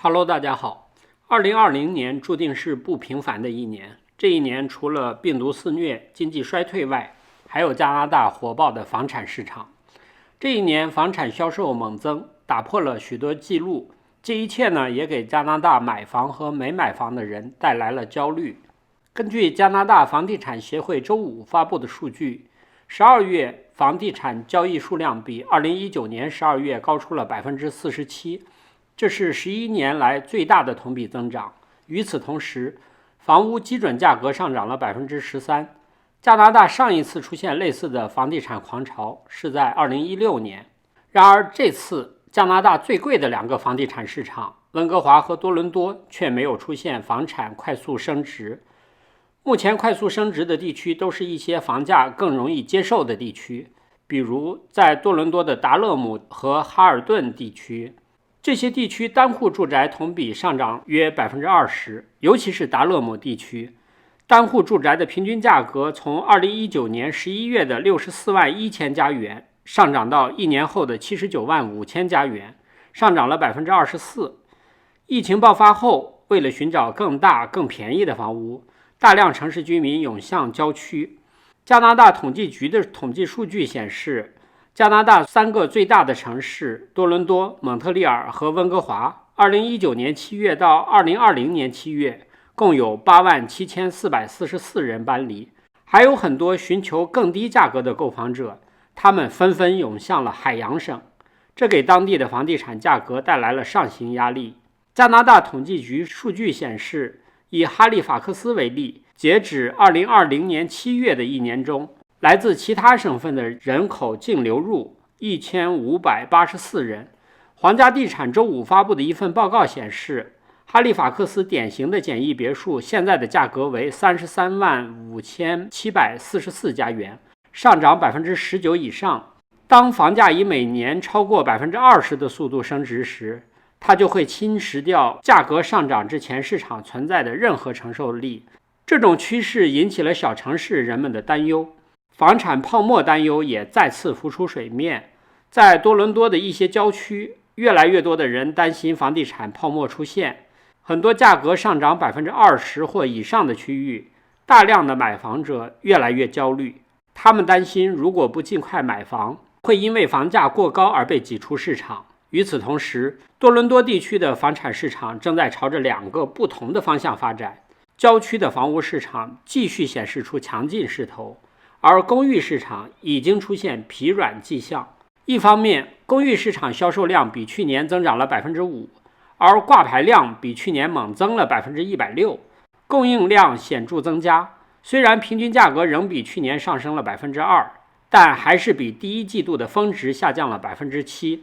Hello， 大家好。2020年注定是不平凡的一年。这一年除了病毒肆虐、经济衰退外，还有加拿大火爆的房产市场。这一年房产销售猛增，打破了许多记录。这一切呢，也给加拿大买房和没买房的人带来了焦虑。根据加拿大房地产协会周五发布的数据，12月房地产交易数量比2019年12月高出了47%。这是11年来最大的同比增长。与此同时，房屋基准价格上涨了13%。加拿大上一次出现类似的房地产狂潮是在2016年。然而，这次加拿大最贵的两个房地产市场温哥华和多伦多却没有出现房产快速升值。目前快速升值的地区都是一些房价更容易接受的地区，比如在多伦多的达勒姆和哈尔顿地区。这些地区单户住宅同比上涨约20%，尤其是达勒姆地区，单户住宅的平均价格从2019年11月的64万1000加元上涨到1年后的79万5000加元，上涨了24%。疫情爆发后，为了寻找更大、更便宜的房屋，大量城市居民涌向郊区。加拿大统计局的统计数据显示，加拿大3个最大的城市多伦多、蒙特利尔和温哥华2019年7月到2020年7月共有87444人搬离。还有很多寻求更低价格的购房者，他们纷纷涌向了海洋省，这给当地的房地产价格带来了上行压力。加拿大统计局数据显示，以哈利法克斯为例，截止2020年7月的一年中，来自其他省份的人口净流入1584人。皇家地产周五发布的一份报告显示，哈利法克斯典型的简易别墅现在的价格为33万5744加元，上涨19%以上。当房价以每年超过20%的速度升值时，它就会侵蚀掉价格上涨之前市场存在的任何承受力。这种趋势引起了小城市人们的担忧。房产泡沫担忧也再次浮出水面，在多伦多的一些郊区，越来越多的人担心房地产泡沫出现。很多价格上涨20%或以上的区域，大量的买房者越来越焦虑。他们担心，如果不尽快买房，会因为房价过高而被挤出市场。与此同时，多伦多地区的房产市场正在朝着2个不同的方向发展。郊区的房屋市场继续显示出强劲势头，而公寓市场已经出现疲软迹象。一方面，公寓市场销售量比去年增长了5%，而挂牌量比去年猛增了160%，供应量显著增加。虽然平均价格仍比去年上升了2%，但还是比第一季度的峰值下降了7%。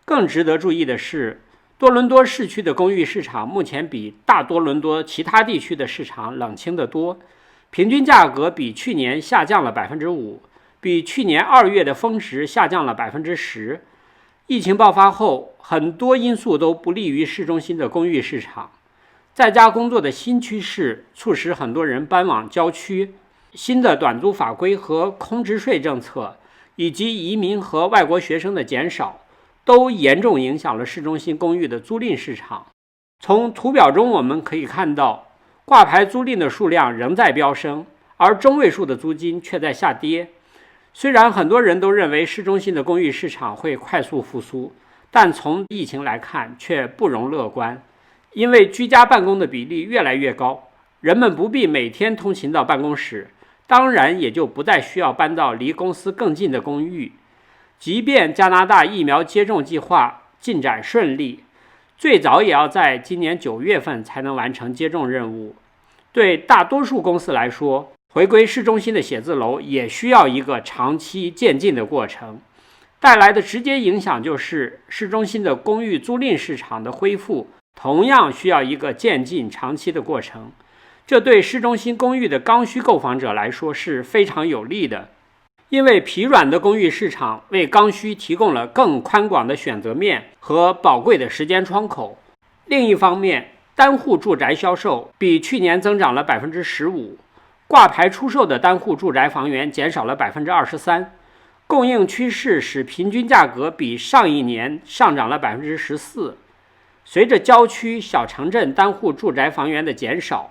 更值得注意的是，多伦多市区的公寓市场目前比大多伦多其他地区的市场冷清得多，平均价格比去年下降了5%，比去年2月的峰值下降了10%。疫情爆发后，很多因素都不利于市中心的公寓市场。在家工作的新趋势促使很多人搬往郊区，新的短租法规和空置税政策，以及移民和外国学生的减少，都严重影响了市中心公寓的租赁市场。从图表中我们可以看到，挂牌租赁的数量仍在飙升，而中位数的租金却在下跌。虽然很多人都认为市中心的公寓市场会快速复苏，但从疫情来看却不容乐观。因为居家办公的比例越来越高，人们不必每天通勤到办公室，当然也就不再需要搬到离公司更近的公寓。即便加拿大疫苗接种计划进展顺利，最早也要在今年9月份才能完成接种任务。对大多数公司来说，回归市中心的写字楼也需要一个长期渐进的过程，带来的直接影响就是市中心的公寓租赁市场的恢复同样需要一个渐进长期的过程。这对市中心公寓的刚需购房者来说是非常有利的，因为疲软的公寓市场为刚需提供了更宽广的选择面和宝贵的时间窗口。另一方面，单户住宅销售比去年增长了15%，挂牌出售的单户住宅房源减少了23%，供应趋势使平均价格比上一年上涨了14%。随着郊区小城镇单户住宅房源的减少，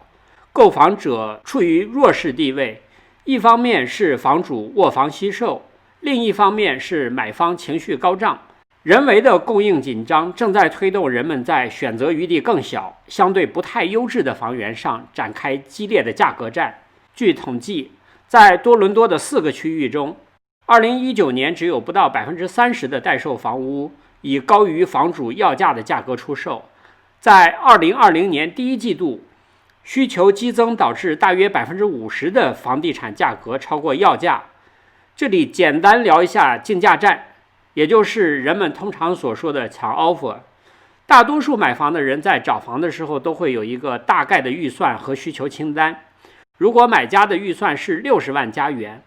购房者处于弱势地位，一方面是房主卧房惜售，另一方面是买方情绪高涨。人为的供应紧张正在推动人们在选择余地更小、相对不太优质的房源上展开激烈的价格战。据统计，在多伦多的4个区域中，2019年只有不到30%的待售房屋以高于房主要价的价格出售。在2020年第一季度，需求激增导致大约50%的房地产价格超过要价。这里简单聊一下竞价战，也就是人们通常所说的抢 offer。大多数买房的人在找房的时候都会有一个大概的预算和需求清单。如果买家的预算是60万加元，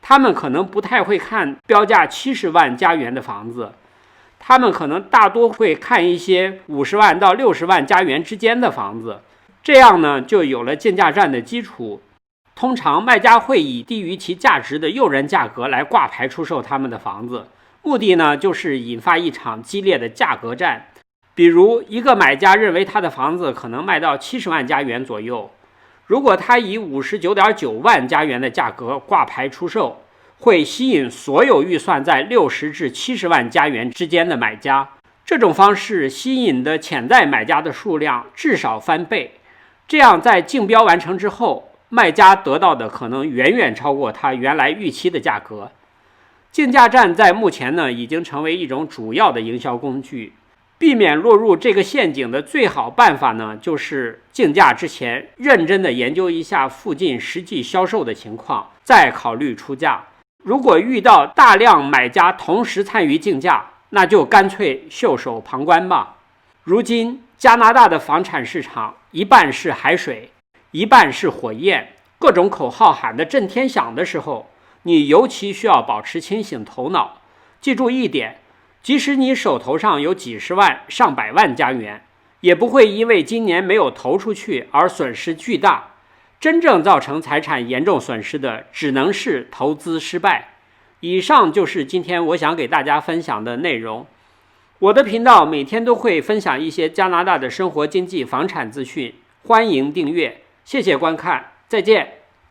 他们可能不太会看标价70万加元的房子，他们可能大多会看一些50万到60万加元之间的房子。这样呢，就有了竞价战的基础。通常卖家会以低于其价值的诱人价格来挂牌出售他们的房子，目的呢就是引发一场激烈的价格战。比如一个买家认为他的房子可能卖到70万加元左右，如果他以59.9万加元的价格挂牌出售，会吸引所有预算在60至70万加元之间的买家。这种方式吸引的潜在买家的数量至少翻倍，这样在竞标完成之后，卖家得到的可能远远超过他原来预期的价格。竞价战在目前呢，已经成为一种主要的营销工具。避免落入这个陷阱的最好办法呢，就是竞价之前认真的研究一下附近实际销售的情况，再考虑出价。如果遇到大量买家同时参与竞价，那就干脆袖手旁观吧。如今加拿大的房产市场一半是海水，一半是火焰，各种口号喊得震天响的时候，你尤其需要保持清醒头脑。记住一点，即使你手头上有几十万、上百万加元，也不会因为今年没有投出去而损失巨大。真正造成财产严重损失的，只能是投资失败。以上就是今天我想给大家分享的内容。我的频道每天都会分享一些加拿大的生活经济、房产资讯，欢迎订阅。谢谢观看，再见。